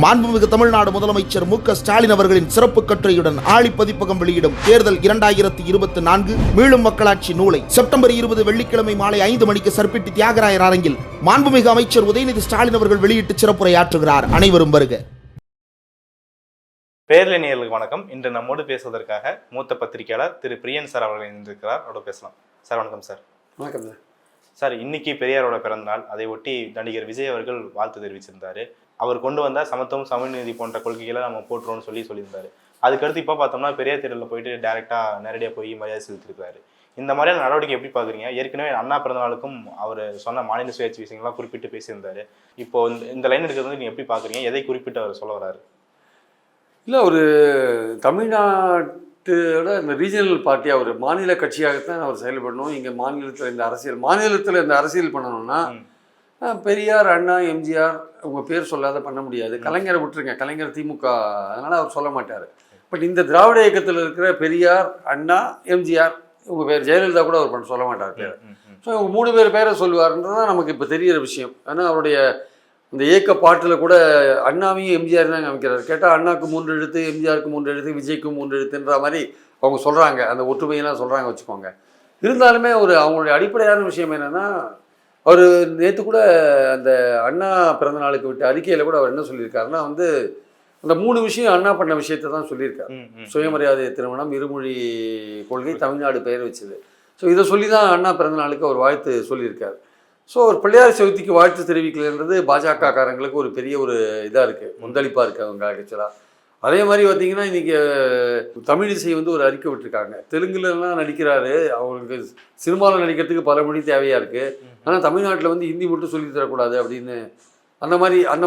மாண்புமிகு தமிழ்நாடு முதலமைச்சர் மு.க.ஸ்டாலின் அவர்களின் சிறப்பு கட்டுரையுடன் ஆழி பதிப்பகம் வெளியிடும் தேர்தல் 2024 மீளும் மக்களாட்சி நூலை செப்டம்பர் 20 வெள்ளிக்கிழமை மாலை 5 மணிக்கு சர்பிட்டி தியாகராயர் அரங்கில் மாண்புமிகு அமைச்சர் உதயநிதி ஸ்டாலின் அவர்கள் வெளியிட்டு சிறப்புரையாற்றுகிறார். அனைவரும் வருக. பேரலைஞர்களுக்கு வணக்கம். இன்று நம்மோடு பேசுவதற்காக மூத்த பத்திரிகையாளர் திரு பிரியன் சார் அவர்கள் இணைந்திருக்கிறார். அவரோட பேசலாம். சார் வணக்கம் சார். வணக்கம் சார். இன்னைக்கு பெரியாரோட பிறந்தநாள். அதை ஒட்டி நடிகர் விஜய் அவர்கள் வாழ்த்து தெரிவிச்சிருந்தாரு. அவர் கொண்டு வந்த சமத்துவம் சமநீதி போன்ற கொள்கைகளை நம்ம போட்டுறோம்னு சொல்லியிருந்தாரு. அதுக்கடுத்து இப்போ பார்த்தோம்னா பெரியார் திடலில் போயிட்டு நேரடியாக போய் மரியாதை செலுத்திருக்காரு. இந்த மாதிரியான நடவடிக்கை எப்படி பார்க்குறீங்க? ஏற்கனவே அண்ணா பிறந்தநாளுக்கும் அவர் சொன்ன மாநில சுயாட்சி விஷயங்கள்லாம் குறிப்பிட்டு பேசியிருந்தாரு. இப்போ இந்த லைன் எடுக்கிறது வந்து நீங்கள் எப்படி பார்க்குறீங்க? எதை குறிப்பிட்டு அவர் சொல்ல வர்றாரு? இல்லை, ஒரு தமிழ்நாட்டோட இந்த ரீஜனல் பார்ட்டியாக ஒரு மாநில கட்சியாகத்தான் அவர் செயல்படணும். இங்கே மாநிலத்தில் இந்த அரசியல் பண்ணணும்னா பெரியார், அண்ணா, எம்ஜிஆர் உங்கள் பேர் சொல்லாத பண்ண முடியாது. கலைஞரை விட்டுருங்க, கலைஞர் திமுக, அதனால் அவர் சொல்ல மாட்டார். பட் இந்த திராவிட இயக்கத்தில் இருக்கிற பெரியார், அண்ணா, எம்ஜிஆர் உங்கள் பேர், ஜெயலலிதா கூட அவர் சொல்ல மாட்டார் பேர். ஸோ இவங்க 3 பேர் பேரை சொல்லுவார்ன்றது தான் நமக்கு இப்போ தெரிகிற விஷயம். ஏன்னா அவருடைய இந்த இயக்க பாட்டில் கூட அண்ணாவையும் எம்ஜிஆர் தான் அமைக்கிறார். கேட்டால் அண்ணாவுக்கு 3 எழுத்து, எம்ஜிஆருக்கு 3 எழுத்து, விஜய்க்கு 3 எழுத்துன்ற மாதிரி அவங்க சொல்கிறாங்க. அந்த ஒற்றுமையெல்லாம் சொல்கிறாங்க வச்சுக்கோங்க. இருந்தாலுமே அவங்களுடைய அடிப்படையான விஷயம் என்னென்னா, அவர் நேற்று கூட அந்த அண்ணா பிறந்த நாளுக்கு விட்டு அறிக்கையில் கூட அவர் என்ன சொல்லியிருக்காருன்னா, அந்த 3 விஷயம் அண்ணா பண்ண விஷயத்தை தான் சொல்லியிருக்காரு. சுயமரியாதை திருமணம், இருமொழி கொள்கை, தமிழ்நாடு பெயர் வச்சது. ஸோ இதை சொல்லி தான் அண்ணா பிறந்த நாளுக்கு அவர் வாழ்த்து சொல்லியிருக்காரு. ஸோ ஒரு பிள்ளையார் சதுர்த்திக்கு வாழ்த்து தெரிவிக்கலைன்றது பாஜக காரங்களுக்கு ஒரு பெரிய ஒரு இதாக இருக்குது, முந்தளிப்பாக இருக்குது அவங்க ஆக்சுவலாக. அதே மாதிரி பார்த்தீங்கன்னா இன்றைக்கி தமிழிசை ஒரு அறிக்கை விட்டுருக்காங்க. தெலுங்குலலாம் நடிக்கிறாரு, அவங்களுக்கு சினிமாவில் நடிக்கிறதுக்கு பல மொழி தேவையாக இருக்குது. ஆனால் தமிழ்நாட்டில் ஹிந்தி மட்டும் சொல்லி தரக்கூடாது அப்படின்னு அந்த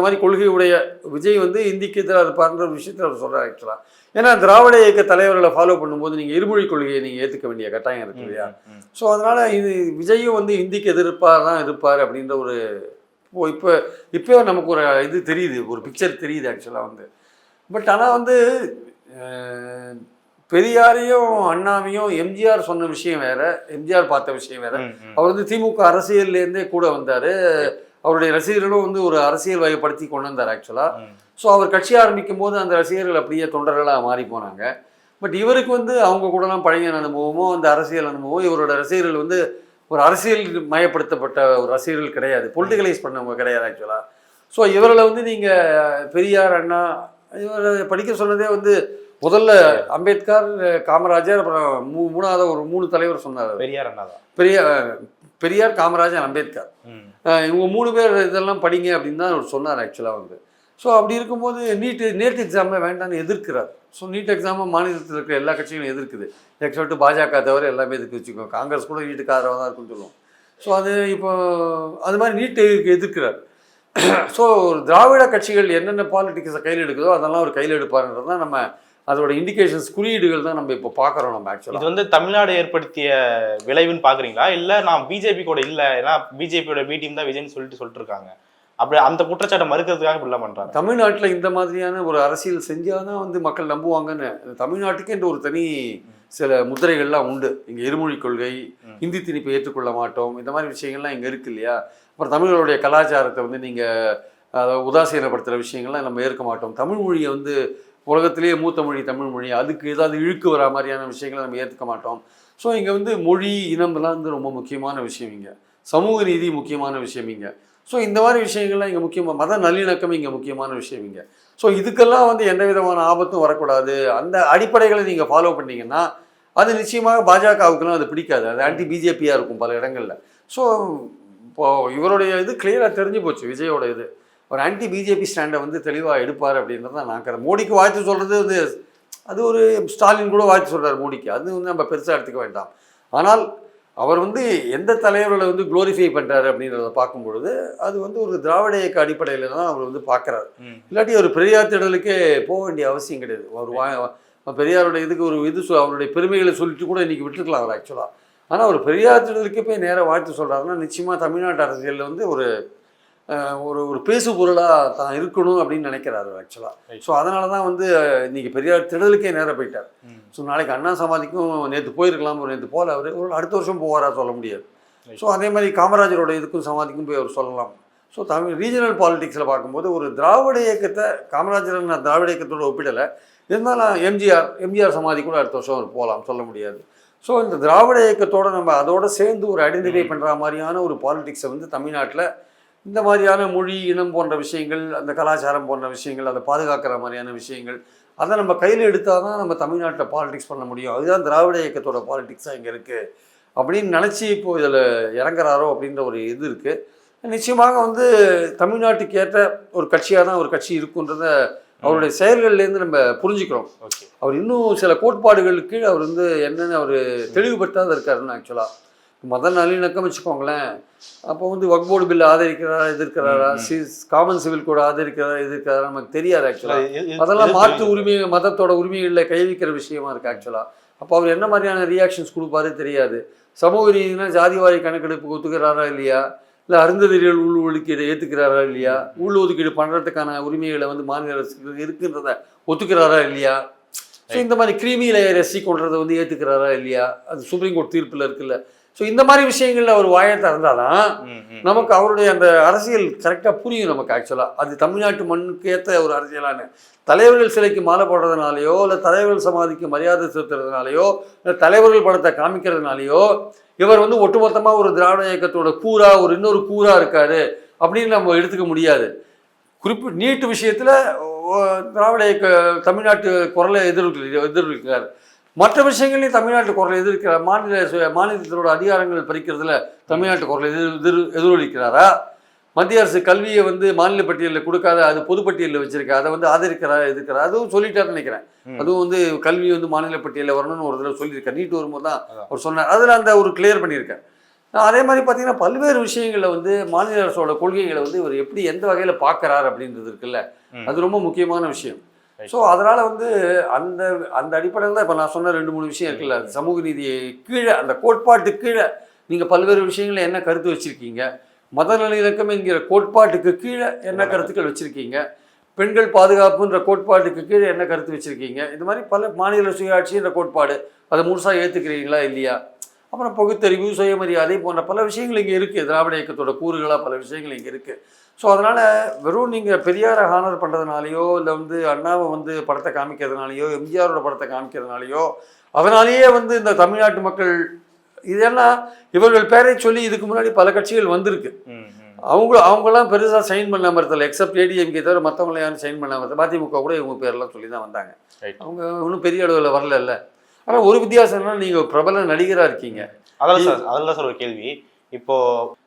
மாதிரி கொள்கையுடைய விஜய் ஹிந்திக்கு எதிராக இருப்பார்ன்ற ஒரு விஷயத்தை அவர் சொல்கிறார் ஆக்சுவலாக. ஏன்னா திராவிட இயக்க தலைவர்களை ஃபாலோ பண்ணும்போது நீங்கள் இருமொழி கொள்கையை நீங்கள் ஏற்றுக்க வேண்டிய கட்டாயம் இருக்கு இல்லையா? ஸோ அதனால் இது விஜயும் ஹிந்திக்கு எதிர்ப்பாக தான் இருப்பார் அப்படின்ற ஒரு இப்போ நமக்கு ஒரு இது தெரியுது, ஒரு பிக்சர் தெரியுது ஆக்சுவலாக பட் ஆனால் பெரியாரையும் அண்ணாவையும் எம்ஜிஆர் சொன்ன விஷயம் வேற, எம்ஜிஆர் பார்த்த விஷயம் வேற. அவர் திமுக அரசியல்லேருந்தே கூட வந்தார். அவருடைய ரசிகர்களும் ஒரு அரசியல் வகைப்படுத்தி கொண்டு வந்தார் ஆக்சுவலாக. ஸோ அவர் கட்சி ஆரம்பிக்கும் போது அந்த ரசிகர்கள் அப்படியே தொண்டர்களாக மாறி போனாங்க. பட் இவருக்கு அவங்க கூடலாம் பழைய அனுபவமோ அந்த அரசியல் அனுபவமோ, இவரோட ரசிகர்கள் ஒரு அரசியல் மயப்படுத்தப்பட்ட ஒரு ரசிகர்கள் கிடையாது, பொலிட்டிகலைஸ் பண்ணவங்க கிடையாது ஆக்சுவலாக. ஸோ இவர்களை நீங்கள் பெரியார், அண்ணா, இவர் படிக்க சொன்னதே முதல்ல அம்பேத்கர், காமராஜர், அப்புறம் மூணாவது ஒரு 3 தலைவர் சொன்னார். பெரியார், அண்ணா தான். பெரியார், காமராஜர், அம்பேத்கர், இவங்க 3 பேர் இதெல்லாம் படிங்க அப்படின்னு தான் அவர் சொன்னார் ஆக்சுவலாக. ஸோ அப்படி இருக்கும்போது நீட் எக்ஸாமே வேண்டாம்னு எதிர்க்கிறார். ஸோ நீட் எக்ஸாமை மாநிலத்தில் இருக்கிற எல்லா கட்சிகளும் எதிர்க்குது. எக்ஸப்ட் பாஜக தவிர எல்லாமே எதிர்க்கு வச்சுக்கோங்க. காங்கிரஸ் கூட நீட்டுக்கு ஆதரவாக தான் இருக்குன்னு சொல்லுவோம். ஸோ இப்போ அது மாதிரி நீட்டை எதிர்க்கிறார். ஸோ ஒரு திராவிட கட்சிகள் என்னென்ன பாலிட்டிக்ஸை கையில் எடுக்குதோ அதெல்லாம் ஒரு கையில் எடுப்பாருன்றது தான் நம்ம அதோட இண்டிகேஷன்ஸ், குறியீடுகள் தான் நம்ம இப்போ பார்க்குறோம். நம்ம ஆக்சுவலாக இது தமிழ்நாடு ஏற்படுத்திய விளைவுன்னு பார்க்குறீங்களா? இல்லை நான் பிஜேபி கூட இல்லை, ஏன்னா பிஜேபியோட பி டீம் தான் விஜய்னு சொல்லிட்டு இருக்காங்க, அப்படி அந்த குற்றச்சாட்டை மறுக்கிறதுக்காக இப்படிலாம் பண்ணுறாங்க. தமிழ்நாட்டில் இந்த மாதிரியான ஒரு அரசியல் செஞ்சால் தான் மக்கள் நம்புவாங்கன்னு. தமிழ்நாட்டுக்கு என்று ஒரு தனி சில முத்திரைகள்லாம் உண்டு. இங்கே இருமொழி கொள்கை, இந்தி திணிப்பை ஏற்றுக்கொள்ள மாட்டோம், இந்த மாதிரி விஷயங்கள்லாம் இங்கே இருக்கு இல்லையா? அப்புறம் தமிழர்களுடைய கலாச்சாரத்தை நீங்கள் உதாசீனப்படுத்துகிற விஷயங்கள்லாம் நம்ம ஏற்க மாட்டோம். தமிழ் மொழியை உலகத்திலேயே மூத்த மொழி தமிழ் மொழி, அதுக்கு ஏதாவது இழுக்கு வரா மாதிரியான விஷயங்களை நம்ம ஏற்றுக்க மாட்டோம். ஸோ இங்கே மொழி இனம்லாம் ரொம்ப முக்கியமான விஷயம், இங்கே சமூக நீதி முக்கியமான விஷயம் இங்கே. ஸோ இந்த மாதிரி விஷயங்கள்லாம் இங்கே முக்கியமாக, மத நல்லிணக்கம் இங்கே முக்கியமான விஷயம் இங்கே. ஸோ இதுக்கெல்லாம் எந்த விதமான ஆபத்தும் வரக்கூடாது. அந்த அடிப்படைகளை நீங்கள் ஃபாலோ பண்ணிங்கன்னா அது நிச்சயமாக பாஜகவுக்குலாம் அது பிடிக்காது, அது ஆன்டி பிஜேபியாக இருக்கும் பல இடங்களில். ஸோ இப்போது இவருடைய கிளியராக தெரிஞ்சு போச்சு, விஜயோட ஒரு ஆன்டி பிஜேபி ஸ்டாண்டை தெளிவாக எடுப்பார் அப்படின்றது தான் நான் மோடிக்கு வாழ்த்து சொல்கிறது அது ஒரு ஸ்டாலின் கூட வாழ்த்து சொல்கிறார் மோடிக்கு, அது நம்ம பெருசாக எடுத்துக்க வேண்டாம். ஆனால் அவர் எந்த தலைவர்களை குளோரிஃபை பண்ணுறாரு அப்படின்றத பார்க்கும்பொழுது அது ஒரு திராவிட இயக்க அடிப்படையில் தான் அவர் பார்க்குறாரு. இல்லாட்டி ஒரு பெரியார் திடலுக்கே போக வேண்டிய அவசியம் கிடையாது. ஒரு பெரியாருடைய ஒரு அவருடைய பெருமைகளை சொல்லிட்டு கூட இன்றைக்கி விட்டுருக்கலாம் அவர் ஆக்சுவலாக. ஆனால் ஒரு பெரியார் திடலுக்கே போய் நேராக வாழ்த்து சொல்கிறாருன்னா நிச்சயமாக தமிழ்நாட்டு அரசியலில் ஒரு ஒரு பேசு பொருளாக தான் இருக்கணும் அப்படின்னு நினைக்கிறாரு ஆக்சுவலாக. ஸோ அதனால தான் இன்றைக்கி பெரியார் திடலுக்கே நேராக போயிட்டார். ஸோ நாளைக்கு அண்ணா சமாதிக்கும் நேற்று போயிருக்கலாம், நேற்று போகல, அவர் அடுத்த வருஷம் போவாரா சொல்ல முடியாது. ஸோ அதே மாதிரி காமராஜரோட இதுக்கும் சமாதிக்கும் போய் அவர் சொல்லலாம். ஸோ தமிழ் ரீஜனல் பாலிடிக்ஸில் பார்க்கும்போது ஒரு திராவிட இயக்கத்தை காமராஜர் நான் திராவிட இயக்கத்தோட ஒப்பிடலை, இருந்தாலும் எம்ஜிஆர் சமாதி கூட அடுத்த வருஷம் அவர் போகலாம், சொல்ல முடியாது. ஸோ இந்த திராவிட இயக்கத்தோடு நம்ம அதோடு சேர்ந்து ஒரு ஐடென்டிஃபை பண்ணுற மாதிரியான ஒரு பாலிடிக்ஸை வந்து தமிழ்நாட்டில் இந்த மாதிரியான மொழி இனம் போன்ற விஷயங்கள், அந்த கலாச்சாரம் போன்ற விஷயங்கள், அதை பாதுகாக்கிற மாதிரியான விஷயங்கள், அதை நம்ம கையில் எடுத்தால் தான் நம்ம தமிழ்நாட்டில் பாலிடிக்ஸ் பண்ண முடியும். அதுதான் திராவிட இயக்கத்தோட பாலிடிக்ஸாக இங்கே இருக்குது அப்படின்னு நினச்சி இப்போது இதில் இறங்குறாரோ அப்படின்ற ஒரு இது இருக்குது. நிச்சயமாக வந்து தமிழ்நாட்டுக்கு ஏற்ற ஒரு கட்சியாக தான் ஒரு கட்சி இருக்குன்றத அவருடைய செயல்கள்லேருந்து நம்ம புரிஞ்சுக்கிறோம். அவர் இன்னும் சில கோட்பாடுகளுக்கு அவர் வந்து என்னென்னு அவர் தெளிவுபடுத்தாத இருக்காருன்னு ஆக்சுவலாக மத நல்லிணக்கம் வச்சுக்கோங்களேன். அப்போ வந்து வக்ஃப் போர்டு பில் ஆதரிக்கிறாரா எதிர்க்கிறாரா, காமன் சிவில் கோட் ஆதரிக்கிறாரா எதிர்க்கிறாரா நமக்கு தெரியாது ஆக்சுவலாக. அதெல்லாம் மாற்று உரிமை மதத்தோட உரிமைகளில் கை வைக்கிற விஷயமா இருக்குது ஆக்சுவலாக. அப்போ அவர் என்ன மாதிரியான ரியாக்ஷன்ஸ் கொடுப்பாரு தெரியாது. சமூக ரீதினா ஜாதிவாரி கணக்கெடுப்பு ஒத்துக்கிறாரா இல்லையா, இல்லை அருந்ததிகள் உள் ஒதுக்கீடு ஏற்றுக்கிறாரா இல்லையா, உள் ஒதுக்கீடு பண்ணுறதுக்கான உரிமைகளை வந்து மாநில அரசுக்கு இருக்குன்றத ஒத்துக்கிறாரா இல்லையா, ஸோ இந்த மாதிரி கிரீமி லேயர் எஸ்சி கொள்றதை வந்து ஏற்றுக்கிறாரா இல்லையா, அது சுப்ரீம் கோர்ட் தீர்ப்பில் இருக்குல்ல. ஸோ இந்த மாதிரி விஷயங்களில் அவர் வாயை திறந்தாதான் நமக்கு அவருடைய அந்த அரசியல் கரெக்டாக புரியும் நமக்கு ஆக்சுவலாக. அது தமிழ்நாட்டு மண்ணுக்கு ஏற்ற ஒரு அரசியலான தலைவர்கள் சிலைக்கு மாலை போடுறதுனாலையோ, இல்லை தலைவர்கள் சமாதிக்கு மரியாதை செலுத்துறதுனாலையோ, இல்லை தலைவர்கள் படத்தை காமிக்கிறதுனாலையோ இவர் வந்து ஒட்டுமொத்தமாக ஒரு திராவிட இயக்கத்தோட கூறா ஒரு இன்னொரு கூறா இருக்காரு அப்படின்னு நம்ம எடுத்துக்க முடியாது. நீட்டு விஷயத்தில் திராவிட இயக்க தமிழ்நாட்டு குரலை எதிர்க்கிறார். மற்ற விஷயங்களையும் தமிழ்நாட்டு குரலை எதிர்க்கிறார். மாநிலத்தினோட அதிகாரங்கள் பறிக்கிறதுல தமிழ்நாட்டு குரலை எதிரொலிக்கிறாரா? மத்திய அரசு கல்வியை வந்து மாநில பட்டியலில் கொடுக்காத அது பொதுப்பட்டியலில் வச்சிருக்க அதை வந்து ஆதரிக்கிறா எதிர்க்கிறா, அதுவும் சொல்லிட்டாருன்னு நினைக்கிறேன். அதுவும் வந்து கல்வி வந்து மாநில பட்டியலில் வரணும்னு ஒரு தடவை சொல்லியிருக்கேன். நீட்டு வரும்போது தான் அவர் சொன்னார். அதில் அந்த ஒரு கிளியர் பண்ணியிருக்கேன். அதே மாதிரி பார்த்தீங்கன்னா பல்வேறு விஷயங்களில் வந்து மாநில அரசோட கொள்கைகளை வந்து இவர் எப்படி எந்த வகையில் பார்க்குறாரு அப்படின்றது இருக்குல்ல, அது ரொம்ப முக்கியமான விஷயம். ஸோ அதனால் வந்து அந்த அந்த அடிப்படையில் தான் இப்போ நான் சொன்ன 2-3 விஷயம் இருக்குல்ல, சமூக நீதியை கீழே அந்த கோட்பாட்டு கீழே நீங்கள் பல்வேறு விஷயங்களை என்ன கருத்து வச்சுருக்கீங்க, மத நல்லிணக்கம் என்கிற கோட்பாட்டுக்கு கீழே என்ன கருத்துக்கள் வச்சுருக்கீங்க, பெண்கள் பாதுகாப்புன்ற கோட்பாட்டுக்கு கீழே என்ன கருத்து வச்சுருக்கீங்க, இது மாதிரி பல மாநில சுயாட்சின்ற கோட்பாடு அதை முழுசாக ஏற்றுக்கிறீங்களா இல்லையா, அப்புறம் பகுத்தறிவு சுயமரியாதை போன்ற பல விஷயங்கள் இங்கே இருக்குது. திராவிட இயக்கத்தோட கூறுகளாக பல விஷயங்கள் இங்கே இருக்குது. ஸோ அதனால் வெறும் நீங்கள் பெரியாரை ஹானர் பண்ணுறதுனாலையோ, இல்லை வந்து அண்ணாவை வந்து படத்தை காமிக்கிறதுனாலையோ, எம்ஜிஆரோட படத்தை காமிக்கிறதுனாலையோ, அதனாலேயே வந்து இந்த தமிழ்நாட்டு மக்கள் இதெல்லாம் இவர்கள் பேரை சொல்லி இதுக்கு முன்னாடி பல கட்சிகள் வந்திருக்கு. அவங்களாம் பெருசாக சைன் பண்ணாமல் இருந்ததில்ல, எக்ஸப்ட் ஏடிஎம்கே தவிர மற்றவங்கள யாரும் சைன் பண்ணாமல் இருந்தது. மதிமுக கூட இவங்க பேரெல்லாம் சொல்லி தான் வந்தாங்க. அவங்க இன்னும் பெரிய அளவில் வரல. ஆனால் ஒரு வித்தியாசம்னா நீங்கள் பிரபல நடிகராக இருக்கீங்க. அதெல்லாம் சார் ஒரு கேள்வி. இப்போ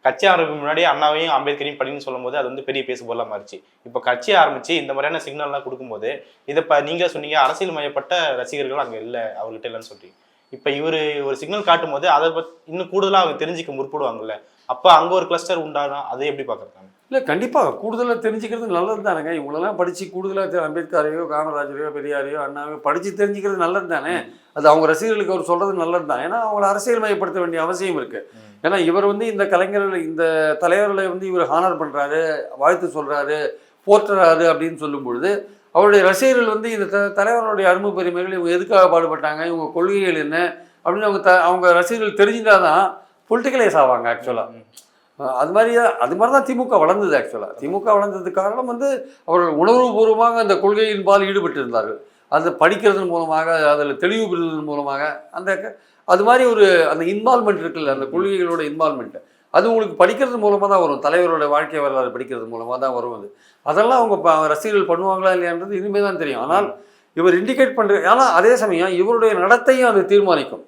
கட்சி ஆரம்பிக்கு முன்னாடி அண்ணாவையும் அம்பேத்கரையும் படின்னு சொல்லும் போது அது வந்து பெரிய பேசுபொருளா மாறிச்சு. இப்போ கட்சி ஆரம்பிச்சு இந்த மாதிரியான சிக்னல்லாம் கொடுக்கும்போது இதை நீங்க சொன்னீங்க அரசியல் மையப்பட்ட ரசிகர்கள் அங்கே இல்லை அவர்கிட்ட இல்லைன்னு சொல்றீங்க. இப்போ இவர் ஒரு சிக்னல் காட்டும் போது அதை இன்னும் கூடுதலாக அவங்க தெரிஞ்சுக்க முற்படுவாங்கல்ல, அப்போ அங்கே ஒரு கிளஸ்டர் உண்டானா அதை எப்படி பார்க்குறாங்க? இல்லை கண்டிப்பாக கூடுதலாக தெரிஞ்சுக்கிறது நல்லது தானேங்க. இவங்களெல்லாம் படித்து கூடுதலாக அம்பேத்கரையோ காமராஜரையோ பெரியாரையோ அண்ணாவையோ படித்து தெரிஞ்சுக்கிறது நல்லது தானே. அது அவங்க ரசிகர்களுக்கு அவர் சொல்கிறது நல்லது தான். ஏன்னா அவங்கள அரசியல் மையப்படுத்த வேண்டிய அவசியம் இருக்குது. ஏன்னா இவர் வந்து இந்த கலைஞர்கள் இந்த தலைவர்களை வந்து இவர் ஹானர் பண்ணுறாரு, வாழ்த்து சொல்கிறாரு, போற்றுறாரு அப்படின்னு சொல்லும் பொழுது அவருடைய ரசிகர்கள் வந்து இந்த தலைவர்களுடைய அருமை பெருமைகள் இவங்க எதுக்காக பாடுபட்டாங்க, இவங்க கொள்கைகள் என்ன அப்படின்னு அவங்க ரசிகர்கள் தெரிஞ்சுட்டால் தான் பொலிட்டிக்கலைஸ் ஆவாங்க ஆக்சுவலாக. அது மாதிரி தான் திமுக வளர்ந்தது ஆக்சுவலாக. திமுக வளர்ந்ததுக்கு காரணம் வந்து அவர்கள் உணர்வுபூர்வமாக அந்த கொள்கையின் பால் ஈடுபட்டு இருந்தார்கள். அதை படிக்கிறதன் மூலமாக, அதில் தெளிவு பெறுவதன் மூலமாக அது மாதிரி ஒரு அந்த இன்வால்மெண்ட் இருக்குல்ல, அந்த கொள்கைகளோட இன்வால்மெண்ட்டு அது உங்களுக்கு படிக்கிறது மூலமாக தான் வரும். தலைவரோட வாழ்க்கை வரலாறு படிக்கிறது மூலமாக தான் வரும். அதெல்லாம் அவங்க ரசிகர்கள் பண்ணுவாங்களா இல்லையான்றது இனிமேல் தான் தெரியும். ஆனால் இவர் இண்டிகேட் பண்ணுற, ஆனால் அதே சமயம் இவருடைய நடத்தையும் அது தீர்மானிக்கும்.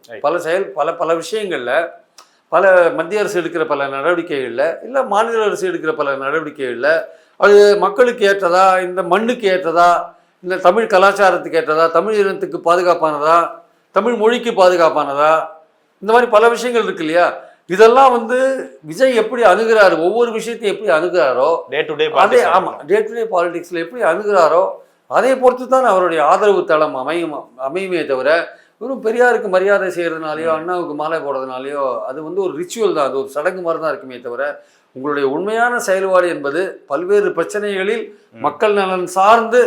பல விஷயங்களில் பல மத்திய அரசு எடுக்கிற பல நடவடிக்கைகளில், இல்லை மாநில அரசு எடுக்கிற பல நடவடிக்கைகளில் அது மக்களுக்கு ஏற்றதா, இந்த மண்ணுக்கு ஏற்றதா, இந்த தமிழ் கலாச்சாரத்துக்கு ஏற்றதா, தமிழ் இனத்துக்கு பாதுகாப்பானதா, தமிழ் மொழிக்கு பாதுகாப்பானதா, இந்த மாதிரி பல விஷயங்கள் இருக்கு இல்லையா. இதெல்லாம் வந்து விஜய் எப்படி அணுகிறாரு, ஒவ்வொரு விஷயத்தையும் எப்படி அணுகிறாரோ அதே டே டு டே பாலிடிக்ஸில் எப்படி அணுகிறாரோ அதை பொறுத்து தான் அவருடைய ஆதரவு தளம் அமையுமே தவிர வெறும் பெரியாருக்கு மரியாதை செய்கிறதுனாலையோ அண்ணாவுக்கு மாலை போடுறதுனாலையோ அது வந்து ஒரு ரிச்சுவல் தான், அது ஒரு சடங்கு மாதிரி தான் இருக்குமே தவிர உங்களுடைய உண்மையான செயல்பாடு என்பது பல்வேறு பிரச்சனைகளில் மக்கள் நலன் சார்ந்து,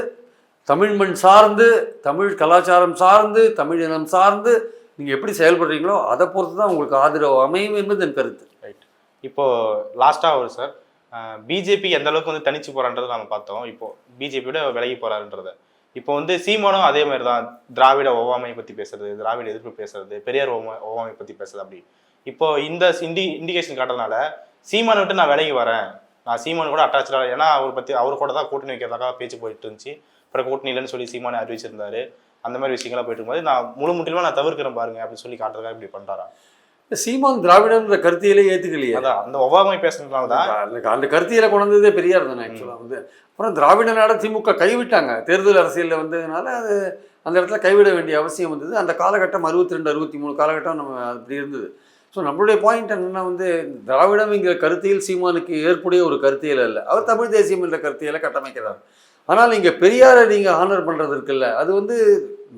தமிழ் மண் சார்ந்து, தமிழ் கலாச்சாரம் சார்ந்து, தமிழ் இனம் சார்ந்து நீங்கள் எப்படி செயல்படுறீங்களோ அதை பொறுத்து தான் உங்களுக்கு ஆதரவு அமையும் என்பது என் கருத்து. ரைட். இப்போது லாஸ்ட்டாக ஒரு சார் பிஜேபி எந்த அளவுக்கு வந்து தனிச்சு போறான்றதை நம்ம பார்த்தோம். இப்போ பிஜேபியோட விலகி போறாருன்றத. இப்போ வந்து சீமானும் அதே மாதிரி தான் திராவிட ஒவ்வாமையை பத்தி பேசுறது, திராவிட எதிர்ப்பு பேசுறது, பெரியார் ஒவ்வாமை பத்தி பேசுறது. அப்படி இப்போ இந்த இண்டிகேஷன் காட்டுறதுனால சீமானை விட்டு நான் விலகி வரேன், நான் சீமானு கூட அட்டாச்சா, ஏன்னா அவர் கூட தான் கூட்டணி வைக்கிறதுக்காக பேச்சு போயிட்டு இருந்துச்சு. அப்புறம் கூட்டணி இல்லைன்னு சொல்லி சீமானை அறிவிச்சிருந்தாரு. அந்த மாதிரி விஷயங்கள்லாம் போயிட்டு இருக்கும்போது நான் முற்றிலுமா நான் தவிர்க்கிறேன் பாருங்க அப்படின்னு சொல்லி காட்டுறதுக்காக இப்படி பண்றாரா? சீமான் திராவிடன்ற கருத்தியிலே ஏத்துக்கலையே. அதான் அந்த ஒவ்வாமை பேசுறதுனால தான் அந்த கருத்தியில கொண்டு வந்ததே பெரியார் தானே ஆக்சுவலாக வந்து. அப்புறம் திராவிட நாட திமுக கைவிட்டாங்க தேர்தல் அரசியலில் வந்ததுனால. அது அந்த இடத்துல கைவிட வேண்டிய அவசியம் வந்தது. அந்த காலகட்டம் 62 63 காலகட்டம் நம்ம அப்படி இருந்தது. ஸோ நம்மளுடைய பாயிண்ட் என்னன்னா வந்து திராவிடம்ங்கிற கருத்தியல் சீமானுக்கு ஏற்புடைய ஒரு கருத்தியல் அல்ல. அவர் தமிழ் தேசியம் என்ற கருத்தியலை கட்டமைக்கிறார். ஆனால் இங்கே பெரியாரை நீங்கள் ஆனர் பண்ணுறது இருக்குல்ல, அது வந்து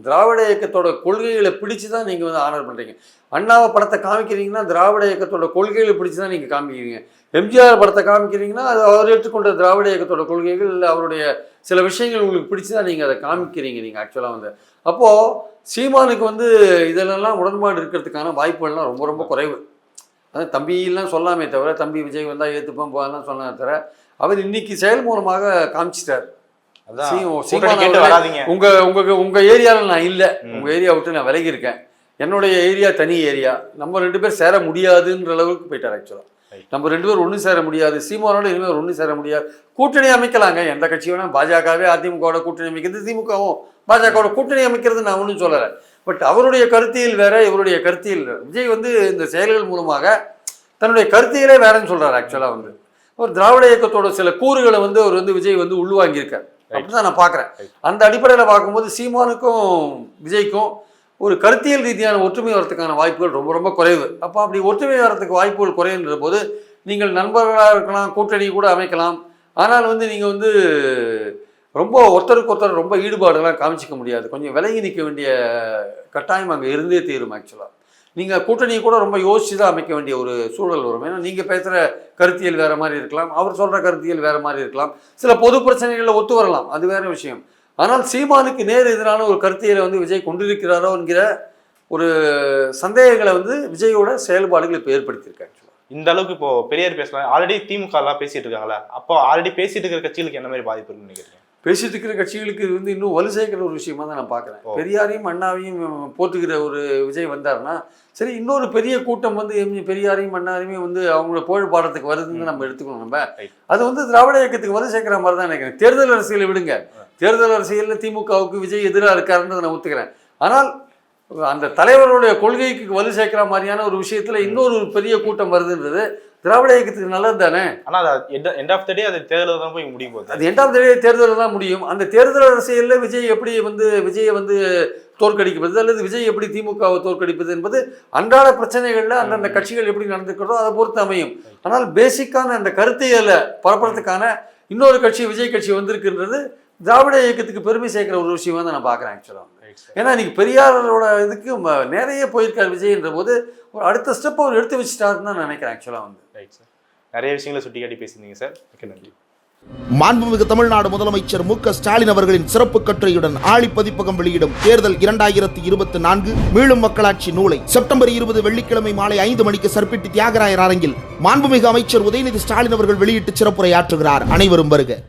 திராவிட இயக்கத்தோட கொள்கைகளை பிடிச்சு தான் நீங்கள் வந்து ஆனர் பண்ணுறீங்க. அண்ணாவை படத்தை காமிக்கிறீங்கன்னா திராவிட இயக்கத்தோட கொள்கைகளை பிடிச்சு தான் நீங்கள் காமிக்கிறீங்க. எம்ஜிஆர் படத்தை காமிக்கிறீங்கன்னா அது அவர் ஏற்றுக்கொண்ட திராவிட இயக்கத்தோட கொள்கைகள் இல்லை அவருடைய சில விஷயங்கள் உங்களுக்கு பிடிச்சி தான் நீங்கள் அதை காமிக்கிறீங்க நீங்கள் ஆக்சுவலாக வந்து. அப்போது சீமானுக்கு வந்து இதிலெல்லாம் உடன்பாடு இருக்கிறதுக்கான வாய்ப்புகள்லாம் ரொம்ப ரொம்ப குறைவு. அது தம்பியெல்லாம் சொல்லாமே தவிர, தம்பி விஜய் வந்தால் ஏற்றுப்போம் போகலாம் சொன்னா தவிர, அவர் இன்னைக்கு செயல் மூலமாக காமிச்சிட்டார். உங்க ஏரியாவில் நான் இல்லை, உங்க ஏரியா விட்டு நான் விலகி இருக்கேன், என்னுடைய ஏரியா தனி ஏரியா, நம்ம 2 பேர் சேர முடியாதுன்ற அளவுக்கு போயிட்டார். ஆக்சுவலாக நம்ம 2 பேர் ஒன்று சேர முடியாது, சீமானோட இனிமேல் ஒன்று சேர முடியாது. கூட்டணி அமைக்கலாங்க, எந்த கட்சி வேணா, பாஜகவே அதிமுகவோட கூட்டணி அமைக்கிறது, திமுகவும் பாஜகவோட கூட்டணி அமைக்கிறது நான் ஒன்றும் சொல்லலை. பட் அவருடைய கருத்தியல் வேற, இவருடைய கருத்தியல். விஜய் வந்து இந்த செயல்கள் மூலமாக தன்னுடைய கருத்தியலே வேறன்னு சொல்றாரு. ஆக்சுவலாக வந்து ஒரு திராவிட இயக்கத்தோட சில கூறுகளை வந்து அவர் வந்து விஜய் வந்து உள்வாங்கியிருக்கார். அப்படிதான் நான் பார்க்குறேன். அந்த அடிப்படையில் பார்க்கும்போது சீமானுக்கும் விஜய்க்கும் ஒரு கருத்தியல் ரீதியான ஒற்றுமை வரத்துக்கான வாய்ப்புகள் ரொம்ப ரொம்ப குறைவு. அப்போ அப்படி ஒற்றுமை வரத்துக்கு வாய்ப்புகள் குறையுன்ற போது நீங்கள் நண்பர்களாக இருக்கலாம், கூட்டணி கூட அமைக்கலாம். ஆனால் வந்து நீங்கள் வந்து ரொம்ப ஒருத்தருக்கு ஒருத்தர் ரொம்ப ஈடுபாடுலாம் காமிச்சிக்க முடியாது. கொஞ்சம் விலகி நிற்க வேண்டிய கட்டாயம் அங்கே இருந்தே தீரும். ஆக்சுவலாக நீங்கள் கூட்டணியை கூட ரொம்ப யோசிச்சு தான் அமைக்க வேண்டிய ஒரு சூழல் வரும். ஏன்னா நீங்கள் பேசுகிற கருத்தியல் வேறு மாதிரி இருக்கலாம், அவர் சொல்கிற கருத்தியல் வேறு மாதிரி இருக்கலாம், சில பொது பிரச்சனைகளில் ஒத்து வரலாம், அது வேறு விஷயம். ஆனால் சீமானுக்கு நேர் எதிரான ஒரு கருத்தியலை வந்து விஜய் கொண்டிருக்கிறாரோ என்கிற ஒரு சந்தேகங்களை வந்து விஜயோட செயல்பாடுகள் இப்போ ஏற்படுத்தியிருக்காங்க. இந்த அளவுக்கு இப்போ பெரியார் பேசலாம், ஆல்ரெடி திமுக எல்லாம் பேசிட்டு இருக்காங்களா, அப்போ ஆல்ரெடி பேசிட்டு இருக்கிற கட்சிகளுக்கு என்ன மாதிரி பாதிப்பு இருக்குன்னு நினைக்கிறீங்க? பேசிட்டு இருக்கிற கட்சிகளுக்கு இது வந்து இன்னும் வலு சேர்க்கிற ஒரு விஷயமா தான் நான் பார்க்குறேன். பெரியாரையும் அண்ணாவையும் போட்டுக்கிற ஒரு விஜய் வந்தாருன்னா சரி, இன்னொரு பெரிய கூட்டம் வந்து பெரியாரையும் அண்ணாரையுமே வந்து அவங்களோட புகழ் பாடத்துக்கு வருதுன்னு நம்ம எடுத்துக்கணும். நம்ம அது வந்து திராவிட இயக்கத்துக்கு வலு சேர்க்கிற மாதிரி தான் நினைக்கிறேன். தேர்தல் அரசியலை விடுங்க, தேர்தல் அரசியலில் திமுகவுக்கு விஜய் எதிராக இருக்காருன்றதை நான் ஒத்துக்கிறேன். ஆனால் அந்த தலைவருடைய கொள்கைக்கு வலு சேர்க்கிற மாதிரியான ஒரு விஷயத்துல இன்னொரு பெரிய கூட்டம் வருதுன்றது திராவிட இயக்கத்துக்கு நல்லது தானே. ஆனால் எண்ட் ஆஃப் த டே அது தேர்தலில் தான் போய் முடியும் போது, அது எண்ட் ஆஃப் த டே தேர்தலில் தான் முடியும். அந்த தேர்தல் அரசியலில் விஜய் எப்படி வந்து விஜயை வந்து தோற்கடிப்பது அல்லது விஜய் எப்படி திமுகவை தோற்கடிப்பது என்பது அன்றாட பிரச்சனைகளில் அந்தந்த கட்சிகள் எப்படி நடந்துக்கிறதோ அதை பொறுத்து அமையும். ஆனால் பேசிக்கான அந்த கருத்தியலை பரப்புறதுக்கான இன்னொரு கட்சி விஜய் கட்சி வந்திருக்குன்றது திராவிட இயக்கத்துக்கு பெருமை சேர்க்கிற ஒரு விஷயமா தான் நான் பார்க்குறேன். ஆக்சுவலாக ஏன்னா இன்னைக்கு பெரியாரோட இதுக்கு நிறைய போயிருக்கார் விஜய்ன்ற போது ஒரு அடுத்த ஸ்டெப் அவர் எடுத்து வச்சுட்டாருன்னு தான் நினைக்கிறேன். ஆக்சுவலாக வந்து நிறைய விஷயங்களை சுட்டி காட்டி பேசியிருந்தீங்க சார், ஓகே, நன்றி. மாண்புமிகு தமிழ்நாடு முதலமைச்சர் மு.க. ஸ்டாலின் அவர்களின் சிறப்பு கட்டுரையுடன் ஆழி பதிப்பகம் வெளியிடும் தேர்தல் 2024 மீளும் மக்களாட்சி நூலை செப்டம்பர் 20 வெள்ளிக்கிழமை மாலை 5 மணிக்கு சர்பிட்டி தியாகராயர் அரங்கில் மாண்புமிகு அமைச்சர் உதயநிதி ஸ்டாலின் அவர்கள் வெளியிட்டு சிறப்புரையாற்றுகிறார். அனைவரும் வருக.